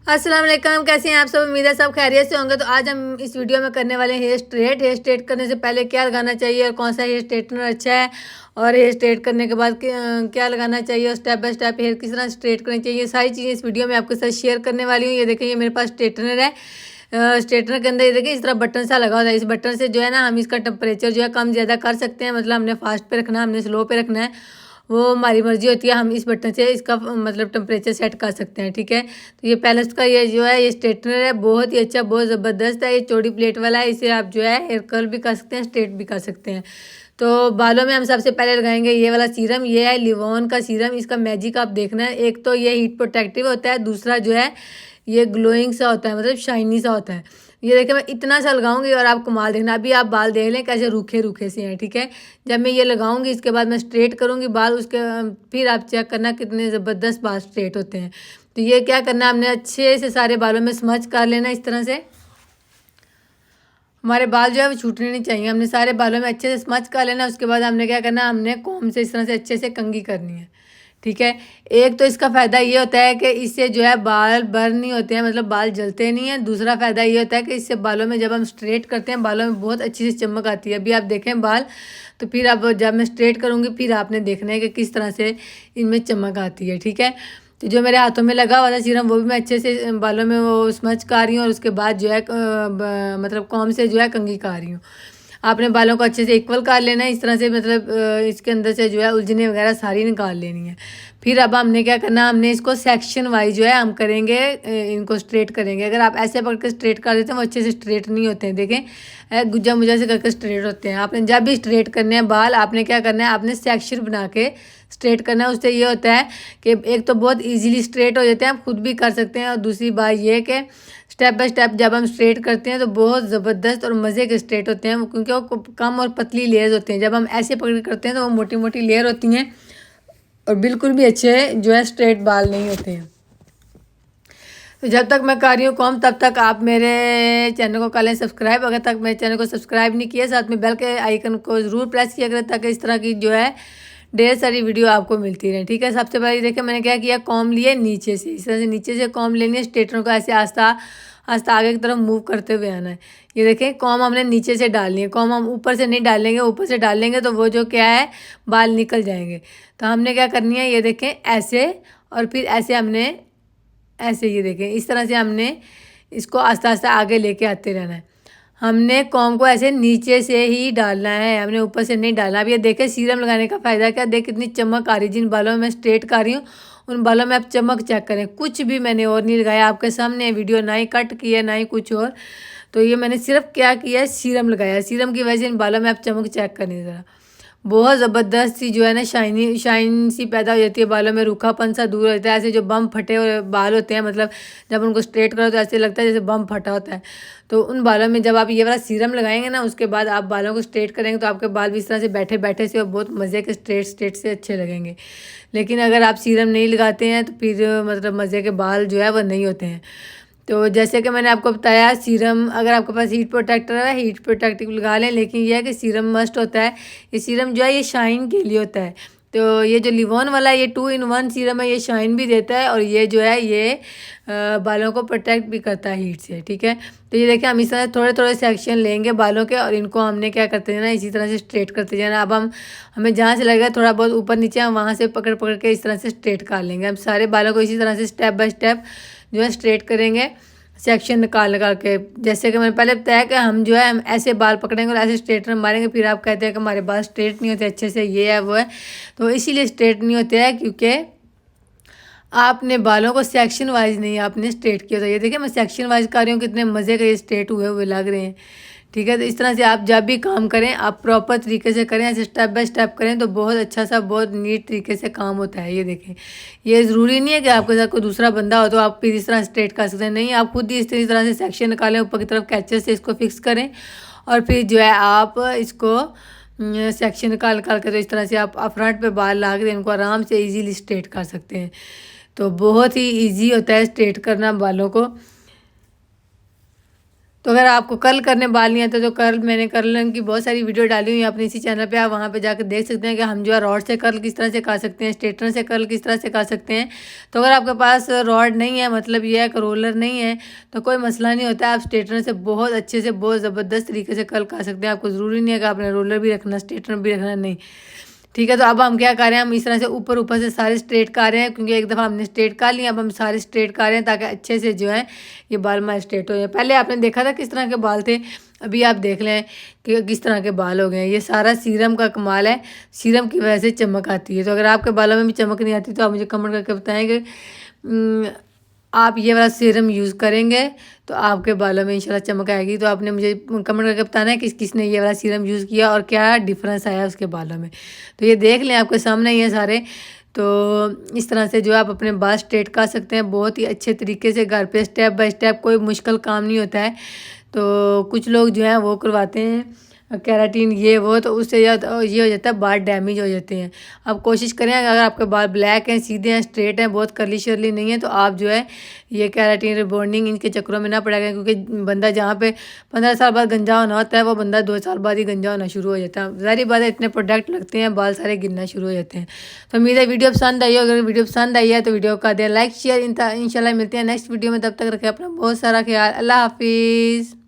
अस्सलाम वालेकुम, कैसे हैं आप सब। उम्मीद है सब खैरियत से होंगे। तो आज हम इस वीडियो में करने वाले हैं हेयर स्ट्रेट करने से पहले क्या लगाना चाहिए और कौन सा हेयर स्ट्रेटनर अच्छा है, और हेयर स्ट्रेट करने के बाद क्या लगाना चाहिए, और स्टेप बाय स्टेप हेयर किस तरह स्ट्रेट करनी चाहिए, सारी चीज़ें इस वीडियो में आपके साथ शेयर करने वाली हूँ। ये देखिए, ये मेरे पास स्ट्रेटनर है। स्ट्रेटनर के अंदर ये देखिए इस तरह बटन सा लगा होता है। इस बटन से जो है ना, हम इसका टेम्परेचर जो है कम ज़्यादा कर सकते हैं। मतलब हमने फास्ट पे रखना है, हमने स्लो पे रखना है, वो हमारी मर्जी होती है। हम इस बटन से इसका मतलब टेम्परेचर सेट कर सकते हैं, ठीक है। तो ये पैलेस का ये जो है ये स्ट्रेटनर है, बहुत ही अच्छा, बहुत ज़बरदस्त है। ये चौड़ी प्लेट वाला है। इसे आप जो है हेयर कर्ल भी कर सकते हैं, स्ट्रेट भी कर सकते हैं। तो बालों में हम सबसे पहले लगाएंगे ये वाला सीरम। ये है लिवॉन का सीरम। इसका मैजिक आप देखना है। एक तो ये हीट प्रोटेक्टिव होता है, दूसरा जो है ये ग्लोइंग सा होता है, मतलब शाइनी सा होता है। ये देखिए, मैं इतना सा लगाऊंगी और आप कमाल देखना। अभी आप बाल देख लें कैसे रूखे रूखे से हैं, ठीक है। जब मैं ये लगाऊंगी इसके बाद मैं स्ट्रेट करूंगी बाल, उसके फिर आप चेक करना कितने ज़बरदस्त बाल स्ट्रेट होते हैं। तो ये क्या करना है, हमने अच्छे से सारे बालों में स्मच कर लेना इस तरह से। हमारे बाल जो है वो छूटने नहीं चाहिए। हमने सारे बालों में अच्छे से स्मच कर लेना। उसके बाद हमने क्या करना है, हमने कॉम्ब से इस तरह से अच्छे से कंघी करनी है, ठीक है। एक तो इसका फ़ायदा ये होता है कि इससे जो है बाल बर्न नहीं होते हैं, मतलब बाल जलते नहीं हैं। दूसरा फ़ायदा ये होता है कि इससे बालों में जब हम स्ट्रेट करते हैं बालों में बहुत अच्छी से चमक आती है। अभी आप देखें बाल, तो फिर अब जब मैं स्ट्रेट करूँगी फिर आपने देखना है कि किस तरह से इनमें चमक आती है, ठीक है। तो जो मेरे हाथों में लगा हुआ था सीरम, वो भी मैं अच्छे से बालों में वो स्मच कर रही हूँ, और उसके बाद जो है मतलब कॉम्ब से जो है कंघी कर रही हूँ। आपने बालों को अच्छे से इक्वल कर लेना है इस तरह से, मतलब इसके अंदर से जो है उलझने वगैरह सारी निकाल लेनी है। फिर अब हमने क्या करना, हमने इसको सेक्शन वाइज जो है हम करेंगे, इनको स्ट्रेट करेंगे। अगर आप ऐसे पकड़ के स्ट्रेट कर देते हैं वो अच्छे से स्ट्रेट नहीं होते हैं। देखें, गुज्जा मुज्जा से करके स्ट्रेट होते हैं। आपने जब भी स्ट्रेट करने हैं बाल, आपने क्या करना है, आपने सेक्शन बना के स्ट्रेट करना है। उससे ये होता है कि एक तो बहुत ईजिली स्ट्रेट हो जाते हैं, आप खुद भी कर सकते हैं, और दूसरी बात ये कि स्टेप बाय स्टेप जब हम स्ट्रेट करते हैं तो बहुत ज़बरदस्त और मज़े के स्ट्रेट होते हैं, क्योंकि वो कम और पतली लेयर्स होते हैं। जब हम ऐसे पकड़ के करते हैं तो वो मोटी मोटी लेयर होती हैं, और बिल्कुल भी अच्छे जो है स्ट्रेट बाल नहीं होते हैं। तो जब तक मैं कर रही हूँ कॉम, तब तक आप मेरे चैनल को कर लें सब्सक्राइब। अगर तक मेरे चैनल को सब्सक्राइब नहीं किया, साथ में बेल के आइकन को ज़रूर प्रेस किया करें, ताकि इस तरह की जो है ढेर सारी वीडियो आपको मिलती रहे, ठीक है। सबसे पहले देखिए मैंने क्या किया, कॉम लिए नीचे से, इस तरह से नीचे से कॉम लेनी है। स्ट्रेटनर को ऐसे आस्ता आस्ता आगे की तरफ मूव करते हुए आना है। ये देखें, कॉम हमने नीचे से डालनी है। कॉम हम ऊपर से नहीं डालेंगे, ऊपर से डालेंगे तो वो जो क्या है बाल निकल जाएंगे। तो हमने क्या करनी है, ये देखें ऐसे, और फिर ऐसे हमने ऐसे, ये देखें इस तरह से हमने इसको आस्ता आस्ता आगे लेके आते रहना है। हमने कॉम को ऐसे नीचे से ही डालना है, हमने ऊपर से नहीं डालना। अब ये देखें सीरम लगाने का फ़ायदा क्या, देख कितनी चमक आ रही। जिन बालों में मैं स्ट्रेट कर रही हूँ उन बालों में आप चमक चेक करें। कुछ भी मैंने और नहीं लगाया, आपके सामने वीडियो ना ही कट किया ना ही कुछ और। तो ये मैंने सिर्फ क्या किया है, सीरम लगाया। सीरम की वजह से इन बालों में आप चमक चेक करें ज़रा। बहुत ज़बरदस्त सी जो है ना शाइन सी पैदा हो जाती है बालों में, रूखापन सा दूर होता है। ऐसे जो बम फटे हुए बाल होते हैं, मतलब जब उनको स्ट्रेट करो तो ऐसे लगता है जैसे बम फटा होता है। तो उन बालों में जब आप ये वाला सीरम लगाएंगे ना, उसके बाद आप बालों को स्ट्रेट करेंगे तो आपके बाल भी इस तरह से बैठे बैठे से और बहुत मज़े के स्ट्रेट स्ट्रेट से अच्छे लगेंगे। लेकिन अगर आप सीरम नहीं लगाते हैं तो फिर मतलब मज़े के बाल जो है वो नहीं होते हैं। तो जैसे कि मैंने आपको बताया, सीरम अगर आपके पास हीट प्रोटेक्टर है, हीट प्रोटेक्टिव लगा लें, लेकिन यह है कि सीरम मस्ट होता है। ये सीरम जो है ये शाइन के लिए होता है। तो ये जो लिवॉन वाला ये 2 in 1 सीरम है, ये शाइन भी देता है, और ये जो है ये बालों को प्रोटेक्ट भी करता है हीट से, ठीक है। तो ये देखिए, हम इस तरह थोड़े थोड़े सेक्शन लेंगे बालों के, और इनको हमने क्या करते जाना, इसी तरह से स्ट्रेट करते जाना। अब हमें जहाँ से लगेगा थोड़ा बहुत ऊपर नीचे, हम वहाँ से पकड़ पकड़ के इस तरह से स्ट्रेट कर लेंगे। हम सारे बालों को इसी तरह से स्टेप बाय स्टेप जो है स्ट्रेट करेंगे, सेक्शन निकाल निकाल के। जैसे कि मैंने पहले बताया कि हम जो है हम ऐसे बाल पकड़ेंगे और ऐसे स्ट्रेटनर मारेंगे, फिर आप कहते हैं कि हमारे बाल स्ट्रेट नहीं होते अच्छे से, ये है वो है। तो इसीलिए स्ट्रेट नहीं होते हैं क्योंकि आपने बालों को सेक्शन वाइज नहीं आपने स्ट्रेट किया था। ये देखिए मैं सेक्शन वाइज कर रही हूँ, कितने मज़े के ये स्ट्रेट हुए हुए लग रहे हैं, ठीक है। तो इस तरह से आप जब भी काम करें आप प्रॉपर तरीके से करें, ऐसे स्टेप बाय स्टेप करें तो बहुत अच्छा सा बहुत नीट तरीके से काम होता है। ये देखें, ये ज़रूरी नहीं है कि आपके साथ कोई दूसरा बंदा हो तो आप फिर इस तरह स्ट्रेट कर सकते हैं, नहीं, आप खुद ही इस तरह से सेक्शन निकालें, ऊपर की तरफ कैचर से इसको फिक्स करें, और फिर जो है आप इसको सेक्शन निकाल निकाल के तो इस तरह से आप फ्रंट पे बाल ला के इनको आराम से ईजीली स्ट्रेट कर सकते हैं। तो बहुत ही ईजी होता है स्ट्रेट करना बालों को। तो अगर आपको कर्ल करने बाल नहीं आते तो कर्ल, मैंने कर्ल की बहुत सारी वीडियो डाली हुई है अपने इसी चैनल पे, आप वहाँ पे जाकर देख सकते हैं कि हम जो है रॉड से कर्ल किस तरह से कर सकते हैं, स्ट्रेटनर से कर्ल किस तरह से कर सकते हैं। तो अगर आपके पास रॉड नहीं है, मतलब ये है कि रोलर नहीं है, तो कोई मसला नहीं होता है, आप स्ट्रेटनर से बहुत अच्छे से बहुत ज़बरदस्त तरीके से कर्ल कर सकते हैं। आपको ज़रूरी नहीं है कि आपने रोलर भी रखना, स्ट्रेटनर भी रखना, नहीं। ठीक है, तो अब हम क्या कर रहे हैं, हम इस तरह से ऊपर ऊपर से सारे स्ट्रेट कर रहे हैं, क्योंकि एक दफ़ा हमने स्ट्रेट कर लिया, अब हम सारे स्ट्रेट कर रहे हैं ताकि अच्छे से जो है ये बाल हमारे स्ट्रेट हो जाए। पहले आपने देखा था किस तरह के बाल थे, अभी आप देख लें कि किस तरह के बाल हो गए हैं। ये सारा सीरम का कमाल है, सीरम की वजह से चमक आती है। तो अगर आपके बालों में भी चमक नहीं आती तो आप मुझे कमेंट करके बताएं कि आप ये वाला सीरम यूज़ करेंगे तो आपके बालों में इंशाल्लाह चमक आएगी। तो आपने मुझे कमेंट करके बताना है किसने ये वाला सीरम यूज़ किया और क्या डिफरेंस आया उसके बालों में। तो ये देख लें, आपके सामने ये सारे। तो इस तरह से जो आप अपने बाल स्ट्रेट कर सकते हैं बहुत ही अच्छे तरीके से घर पे, स्टेप बाय स्टेप, कोई मुश्किल काम नहीं होता है। तो कुछ लोग जो हैं वो करवाते हैं केराटिन ये वो, तो उससे ये हो जाता है बाल डैमेज हो जाते हैं। आप कोशिश करें, अगर आपके बाल ब्लैक हैं, सीधे हैं, स्ट्रेट हैं, बहुत कर्ली शर्ली नहीं है, तो आप जो है ये केराटिन रिबॉन्डिंग इनके चक्करों में ना पड़ेगा, क्योंकि बंदा जहाँ पे 15 साल बाद गंजा होना होता है वो बंदा 2 साल बाद ही गंजा होना शुरू हो जाता है। ज़ाहिर बात है, इतने प्रोडक्ट लगते हैं बाल सारे गिरना शुरू हो जाते हैं। तो उम्मीद है वीडियो पसंद आई हो। अगर वीडियो पसंद आई है तो वीडियो का दें लाइक शेयर। इंशाल्लाह मिलते हैं नेक्स्ट वीडियो में, तब तक रखें अपना बहुत सारा ख्याल। अल्लाह हाफिज़।